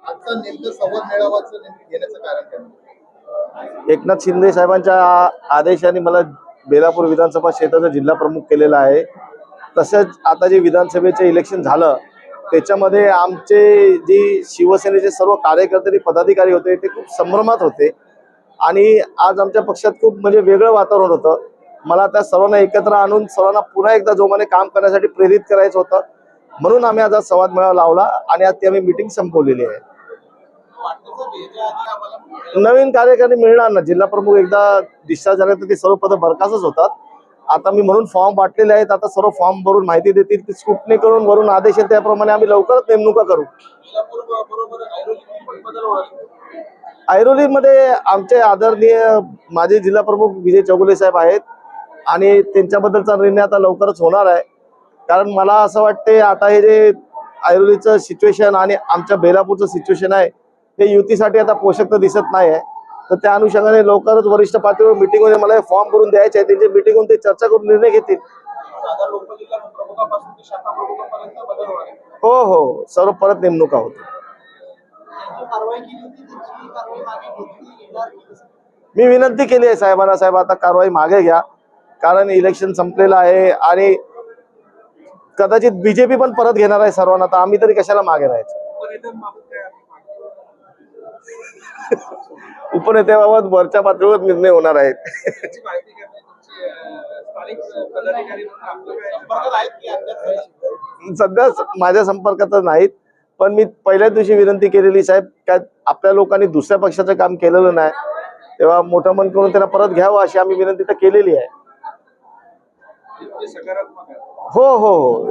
आजचा नेमकं संवाद मेळावाचं नेमकं घेण्याचं कारण काय? एकनाथ शिंदे साहेबांच्या आदेशाने मला बेलापूर विधानसभा क्षेत्राचा जिल्हा प्रमुख केलेला आहे। तसेच आता जे विधानसभेचे इलेक्शन झालं त्याच्यामध्ये आमचे जी शिवसेनेचे सर्व कार्यकर्ते आणि पदाधिकारी होते ते खूप संभ्रमात होते आणि आज आमच्या पक्षात खूप म्हणजे वेगळं वातावरण होतं। मला त्या सर्वांना एकत्र आणून सर्वांना पुन्हा एकदा जोमाने काम करण्यासाठी प्रेरित करायचं होतं, म्हणून आम्ही आज संवाद मेळावा लावला आणि आज ती आम्ही मीटिंग संपवलेली आहे। नवीन कार्यकारी मिळणार ना, जिल्हा प्रमुख एकदा डिस्चार्ज झाले तर ते सर्व पद बरखास्तच होतात। आता मी म्हणून फॉर्म वाटलेले आहेत, आता सर्व फॉर्म भरून माहिती देतील, ती स्क्रुटनी करून वरून आदेश येईल त्याप्रमाणे आम्ही लवकरच नेमणुका करू। ऐरोलीमध्ये आमचे आदरणीय माजी जिल्हा प्रमुख विजय चौगुले साहेब आहेत आणि त्यांच्याबद्दलचा निर्णय आता लवकरच होणार आहे। कारण मला असं वाटते आता हे जे ऐरोलीचं सिच्युएशन आणि आमच्या बेलापूरचं सिच्युएशन आहे ते युतीसाठी आता पोषक तर दिसत नाही आहे, तर त्या अनुषंगाने लवकरच वरिष्ठ पातळीवर मीटिंग होईल। मला फॉर्म भरून द्यायचे आहे, त्यांची मीटिंग होऊन ते चर्चा करून निर्णय घेतील। हो हो, सर्व परत नेमणुका होतील। मी विनंती केली आहे साहेबांना, साहेब आता कारवाई मागे घ्या, कारण इलेक्शन संपलेलं आहे आणि कदाचित बीजेपी पण परत घेणार आहे सर्वांना, तर आम्ही तरी कशाला मागे राहायचं। उपनेत्याबाबत वरच्या पातळीवर निर्णय होणार आहेत। सध्या माझ्या संपर्कात नाहीत, पण मी पहिल्याच दिवशी विनंती केलेली साहेब काय आपल्या लोकांनी दुसऱ्या पक्षाचं काम केलेलं नाही, तेव्हा मोठं मन करून त्यांना परत घ्यावं अशी आम्ही विनंती तर केलेली आहे। हो हो हो।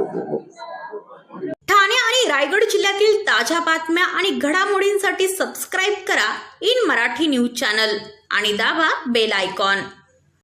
ठाणे आणि रायगड जिल्ह्यातील ताज्या बातम्या आणि घडामोडींसाठी सबस्क्राईब करा इन मराठी न्यूज चॅनल आणि दाबा बेल आयकॉन।